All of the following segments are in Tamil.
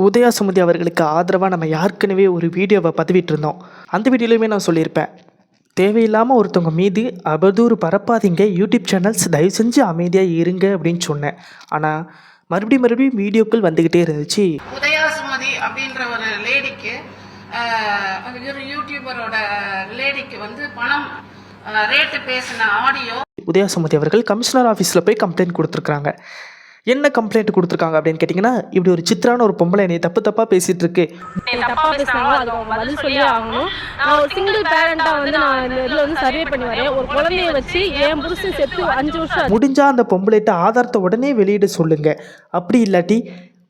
உதயா சுமதி அவர்களுக்கு ஆதரவாக நம்ம ஏற்கனவே ஒரு வீடியோவை பதிவிட்டிருந்தோம். அந்த வீடியோலையுமே நான் சொல்லியிருப்பேன், தேவையில்லாமல் ஒருத்தவங்க மீது அவதூறு பரப்பாதீங்க, யூடியூப் சேனல்ஸ் தயவு செஞ்சு அமைதியாக இருங்க அப்படின்னு சொன்னேன். ஆனால் மறுபடியும் வீடியோக்கள் வந்துக்கிட்டே இருந்துச்சு. உதயா சுமதி அப்படின்ற ஒரு லேடிக்கு, யூடியூபரோட லேடிக்கு பணம் ரேட்டு பேசின ஆடியோ உதயா சுமதி அவர்கள் கமிஷனர் ஆஃபீஸில் போய் கம்ப்ளைண்ட் கொடுத்துருக்காங்க. என்ன கம்ப்ளைண்ட் கொடுத்துருக்காங்க அப்படின்னு கேட்டிங்கன்னா, இப்படி ஒரு சித்ரான ஒரு பொம்பளை என்னை தப்பாக பேசிகிட்டு இருக்கு, நான் ஒரு சிங்கிள் பேரண்டா நான் இந்த இதில் சர்வே பண்ணி வரேன். ஒரு குழந்தைய வச்சு என் புருஷன் செத்து 5 வருஷம் முடிஞ்சால் அந்த பொம்பளைகிட்ட ஆதாரத்தை உடனே வெளியிட சொல்லுங்கள். அப்படி இல்லாட்டி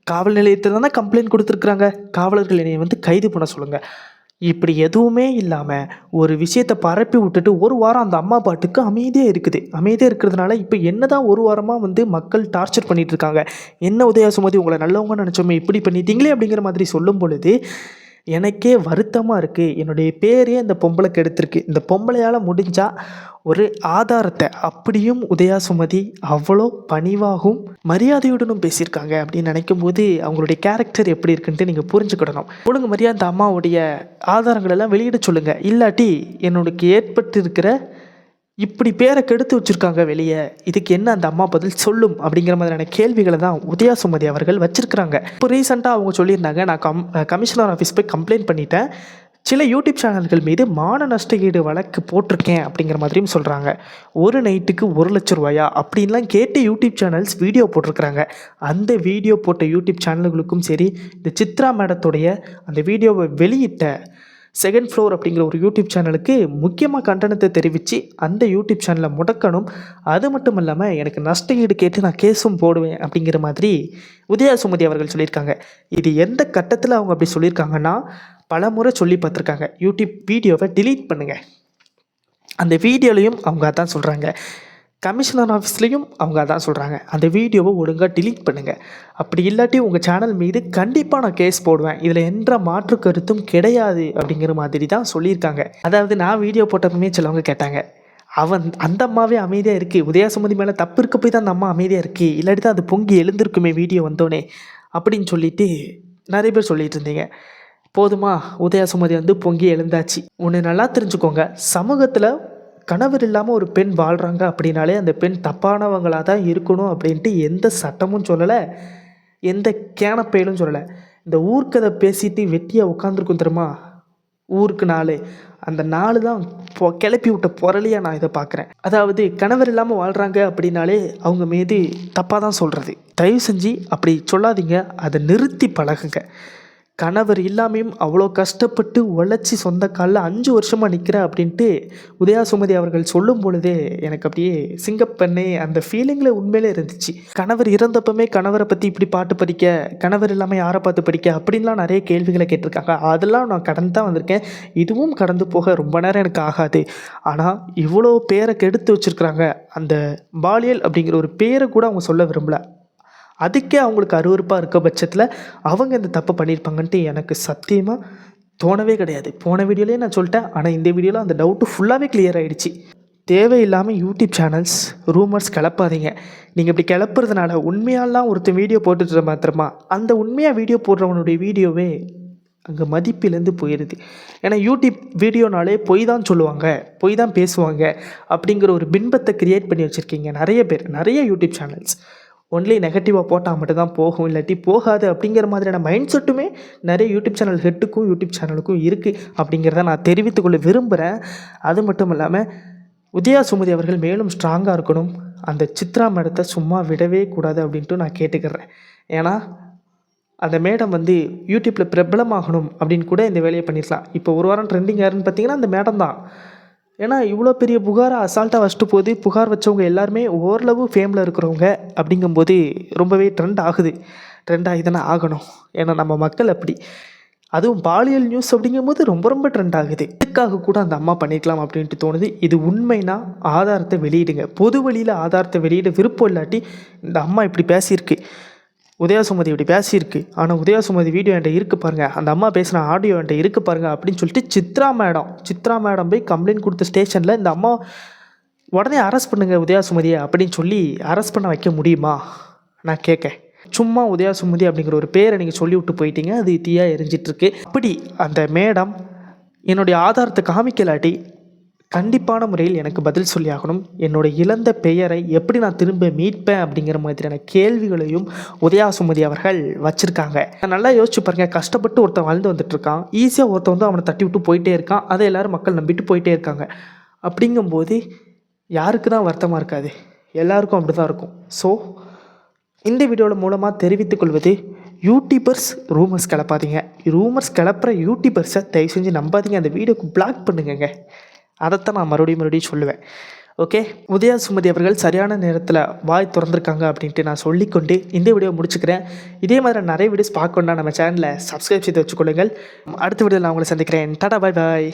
காவல் நிலையத்தில் தானே கம்ப்ளைண்ட் கொடுத்துருக்குறாங்க, காவலர்கள் என்னை கைது பண்ண சொல்லுங்கள். இப்படி எதுவுமே இல்லாமல் ஒரு விஷயத்தை பரப்பி விட்டுட்டு ஒரு வாரம் அந்த அம்மா பாட்டுக்கு அமைதியாக இருக்குது. அமைதியாக இருக்கிறதுனால இப்போ என்ன தான் ஒரு வாரமாக மக்கள் டார்ச்சர் பண்ணிகிட்டு இருக்காங்க. என்ன உதயா சுமதி, உங்களை நல்லவங்க நினச்சோமே, இப்படி பண்ணிட்டீங்களே அப்படிங்கிற மாதிரி சொல்லும் பொழுது எனக்கே வருத்தமாக இருக்குது. என்னுடைய பேரே இந்த பொம்பளை கெடுத்துருக்கு. இந்த பொம்பளையால் முடிஞ்சால் ஒரு ஆதாரத்தை, அப்படியும் உதயா சுமதி அவ்வளோ பணிவாகவும் மரியாதையுடனும் பேசியிருக்காங்க அப்படின்னு நினைக்கும் போது அவங்களுடைய கேரக்டர் எப்படி இருக்குன்ட்டு நீங்கள் புரிஞ்சுக்கிடணும். ஒழுங்கு மரியாதை அந்த அம்மாவுடைய ஆதாரங்கள் எல்லாம் வெளியிட சொல்லுங்கள். இல்லாட்டி என்னோடக்கு ஏற்பட்டு இருக்கிற இப்படி பேரை கெடுத்து வச்சுருக்காங்க வெளியே, இதுக்கு என்ன அந்த அம்மா பதில் சொல்லும் அப்படிங்கிற மாதிரியான கேள்விகளை தான் உதயா சுமதி அவர்கள் வச்சுருக்குறாங்க. இப்போ ரீசெண்டாக அவங்க சொல்லியிருந்தாங்க, நான் கமிஷனர் ஆஃபீஸ் போய் கம்ப்ளைண்ட் பண்ணிட்டேன், சில யூடியூப் சேனல்கள் மீது மான நஷ்டஈடு வழக்கு போட்டிருக்கேன் அப்படிங்கிற மாதிரியும் சொல்கிறாங்க. ஒரு நைட்டுக்கு 1 லட்ச ரூபாயா அப்படின்லாம் கேட்டு யூடியூப் சேனல்ஸ் வீடியோ போட்டிருக்கிறாங்க. அந்த வீடியோ போட்ட யூடியூப் சேனல்களுக்கும் சரி, இந்த சித்ரா மேடத்துடைய அந்த வீடியோவை வெளியிட்ட செகண்ட் ஃப்ளோர் அப்படிங்கிற ஒரு யூடியூப் சேனலுக்கு முக்கியமாக கண்டனத்தை தெரிவித்து அந்த யூடியூப் சேனலை முடக்கணும். அது மட்டும் இல்லாமல் எனக்கு நஷ்ட ஈடு கேட்டு நான் கேஸும் போடுவேன் அப்படிங்கிற மாதிரி உதயா சுமதி அவர்கள் சொல்லியிருக்காங்க. இது எந்த கட்டத்தில் அவங்க அப்படி சொல்லியிருக்காங்கன்னா, பல முறை சொல்லி பார்த்துருக்காங்க, யூடியூப் வீடியோவை டிலீட் பண்ணுங்கள். அந்த வீடியோலையும் அவங்க அதான் சொல்கிறாங்க, கமிஷனர் ஆஃபீஸ்லேயும் அவங்க அதான் சொல்கிறாங்க, அந்த வீடியோவை ஒழுங்காக டிலீட் பண்ணுங்கள். அப்படி இல்லாட்டி உங்கள் சேனல் மீது கண்டிப்பாக நான் கேஸ் போடுவேன், இதில் எந்த மாற்று கருத்தும் கிடையாது அப்படிங்கிற மாதிரி தான் சொல்லியிருக்காங்க. அதாவது நான் வீடியோ போட்டப்பமே சிலவங்க கேட்டாங்க, அந்த அம்மாவே அமைதியாக இருக்குது, உதயா சுமதி மேலே தப்பு இருக்க போய் தான் அந்த அம்மா அமைதியாக இருக்குது, இல்லாட்டி தான் அது பொங்கி எழுந்திருக்குமே வீடியோ வந்தோடனே அப்படின்னு சொல்லிட்டு நிறைய பேர் சொல்லிட்டு இருந்தீங்க. போதுமா, உதயா சுமதி பொங்கி எழுந்தாச்சு. ஒன்று நல்லா தெரிஞ்சுக்கோங்க, சமூகத்தில் கணவர் இல்லாமல் ஒரு பெண் வாழ்கிறாங்க அப்படின்னாலே அந்த பெண் தப்பானவங்களாக தான் இருக்கணும் அப்படின்ட்டு எந்த சட்டமும் சொல்லலை, எந்த கேனப்பையிலும் சொல்லலை. இந்த ஊர்க்கதை பேசிட்டு வெட்டியாக உட்காந்துருக்கும் தெரியுமா, ஊருக்கு 4, அந்த 4 தான் கிளப்பி விட்ட பொருளையாக நான் இதை பார்க்குறேன். அதாவது கணவர் இல்லாமல் வாழ்கிறாங்க அப்படின்னாலே அவங்க மீது தப்பாக தான் சொல்கிறது. தயவு செஞ்சு அப்படி சொல்லாதீங்க, அதை நிறுத்தி பழகுங்க. கணவர் இல்லாமையும் அவ்வளோ கஷ்டப்பட்டு உழைச்சி சொந்த காலில் 5 வருஷமாக நிற்கிறேன் அப்படின்ட்டு உதயா சுமதி அவர்கள் சொல்லும் பொழுதே எனக்கு அப்படியே சிங்கப்பெண்ணே அந்த ஃபீலிங்கில் உண்மையிலே இருந்துச்சு. கணவர் இறந்தப்பமே கணவரை பற்றி இப்படி பாட்டு படிக்க, கணவர் இல்லாமல் யாரை பார்த்து படிக்க அப்படின்லாம் நிறைய கேள்விகளை கேட்டிருக்காங்க. அதெல்லாம் நான் கடந்து தான் வந்திருக்கேன். இதுவும் கடந்து போக ரொம்ப நேரம் எனக்கு ஆகாது. ஆனால் இவ்வளோ பேரை கெடுத்து வச்சுருக்குறாங்க, அந்த பாலியல் அப்படிங்கிற ஒரு பேரை கூட அவங்க சொல்ல விரும்பலை. அதுக்கே அவங்களுக்கு அருவருப்பாக இருக்க பட்சத்தில் அவங்க இந்த தப்பு பண்ணியிருப்பாங்கன்ட்டு எனக்கு சத்தியமாக தோணவே கிடையாது. போன வீடியோலேயே நான் சொல்லிட்டேன், ஆனால் இந்த வீடியோவில் அந்த டவுட்டு ஃபுல்லாகவே கிளியர் ஆகிடுச்சு. தேவையில்லாமல் யூடியூப் சேனல்ஸ் ரூமர்ஸ் கிளப்பாதீங்க. நீங்கள் இப்படி கிளப்புறதுனால உண்மையாலாம் ஒருத்தர் வீடியோ போட்டுட்டு மாத்திரமா அந்த உண்மையாக வீடியோ போடுறவனுடைய வீடியோவே அங்கே மதிப்பிலேருந்து போயிடுது. ஏன்னா யூடியூப் வீடியோனாலே பொய் தான் சொல்லுவாங்க, பொய் தான் பேசுவாங்க அப்படிங்கிற ஒரு பின்பத்தை க்ரியேட் பண்ணி வச்சுருக்கீங்க நிறைய பேர், நிறைய யூடியூப் சேனல்ஸ். ஒன்லி நெகட்டிவாக போட்டால் மட்டும்தான் போகும், இல்லாட்டி போகாது அப்படிங்கிற மாதிரியான மைண்ட் செட்டுமே நிறைய யூடியூப் சேனல் ஹெட்டுக்கும் யூடியூப் சேனலுக்கும் இருக்குது அப்படிங்கிறத நான் தெரிவித்துக்கொள்ள விரும்புகிறேன். அது மட்டும் இல்லாமல் உதயா சுமதி அவர்கள் மேலும் ஸ்ட்ராங்காக இருக்கணும், அந்த சித்ரா மேடத்தை சும்மா விடவே கூடாது அப்படின்ட்டு நான் கேட்டுக்கிறேன். ஏன்னா அந்த மேடம் யூடியூப்பில் பிரபலமாகணும் அப்படின்னு கூட இந்த வேலையை பண்ணிடலாம். இப்போ ஒரு வாரம் ட்ரெண்டிங் யாருன்னு பார்த்தீங்கன்னா அந்த மேடம் தான். ஏன்னா இவ்வளோ பெரிய புகாரை அசால்ட்டாக வச்சுட்டு போது, புகார் வச்சவங்க எல்லாருமே ஓரளவு ஃபேமில் இருக்கிறவங்க அப்படிங்கும்போது ரொம்பவே ட்ரெண்ட் ஆகுது. ட்ரெண்ட் ஆகி தானே ஆகணும், ஏன்னா நம்ம மக்கள் அப்படி. அதுவும் பாலியல் நியூஸ் அப்படிங்கும்போது ரொம்ப ட்ரெண்ட் ஆகுது. இதுக்காக கூட அந்த அம்மா பண்ணிக்கலாம் அப்படின்ட்டு தோணுது. இது உண்மைனா ஆதாரத்தை வெளியிடுங்க. பொது வழியில் ஆதாரத்தை வெளியிட விருப்பம் இல்லாட்டி, இந்த அம்மா இப்படி பேசியிருக்கு, உதயா சுமதி இப்படி பேசியிருக்கு, ஆனால் உதயா சுமதி வீடியோ என்கிட்ட இருக்குது பாருங்கள், அந்த அம்மா பேசின ஆடியோ என்கிட்ட இருக்குது பாருங்கள் அப்படின்னு சொல்லிட்டு சித்ரா மேடம் போய் கம்ப்ளைண்ட் கொடுத்த ஸ்டேஷனில் இந்த அம்மா உடனே அரெஸ்ட் பண்ணுங்கள் உதயா சுமதியை அப்படின்னு சொல்லி அரெஸ்ட் பண்ண வைக்க முடியுமா நான் கேட்க? சும்மா உதயா சுமதி அப்படிங்கிற ஒரு பேரை நீங்கள் சொல்லி விட்டு போயிட்டீங்க, அது தீயாக எரிஞ்சிட்ருக்கு. அப்படி அந்த மேடம் என்னுடைய ஆதாரத்தை காமிக்கலாட்டி கண்டிப்பான முறையில் எனக்கு பதில் சொல்லி ஆகணும். என்னோட இழந்த பெயரை எப்படி நான் திரும்ப மீட்பேன் அப்படிங்கிற மாதிரியான கேள்விகளையும் உதயா சுமதி அவர்கள் வச்சுருக்காங்க. நல்லா யோசிச்சு பாருங்க, கஷ்டப்பட்டு ஒருத்தன் வாழ்ந்து வந்துட்டுருக்கான், ஈஸியாக ஒருத்தன் வந்து அவனை தட்டி விட்டு போயிட்டே இருக்கான், அதை எல்லோரும் மக்கள் நம்பிட்டு போயிட்டே இருக்காங்க. அப்படிங்கும்போது யாருக்கு தான் வருத்தமாக இருக்காது? எல்லாருக்கும் அப்படி தான் இருக்கும். ஸோ இந்த வீடியோவில் மூலமாக தெரிவித்துக் கொள்வது, யூடியூபர்ஸ் ரூமர்ஸ் கிளப்பாதீங்க. ரூமர்ஸ் கிளப்புற யூடியூபர்ஸை தயவு செஞ்சு நம்பாதீங்க. அந்த வீடியோக்கு பிளாக் பண்ணுங்க. அதைத்தான் நான் மறுபடியும் சொல்லுவேன். ஓகே, உதயா சுமதி அவர்கள் சரியான நேரத்தில் வாய் திறந்திருக்காங்க அப்படின்ட்டு நான் சொல்லிக்கொண்டு இந்த வீடியோ முடிச்சுக்கிறேன். இதே மாதிரி நிறைய வீடியோஸ் பார்க்கணுன்னா நம்ம சேனலை சப்ஸ்கிரைப் செய்து வச்சுக்கொள்ளுங்கள். அடுத்த வீடியோவில் நான் உங்களை சந்திக்கிறேன். டாடா, பாய் பாய்.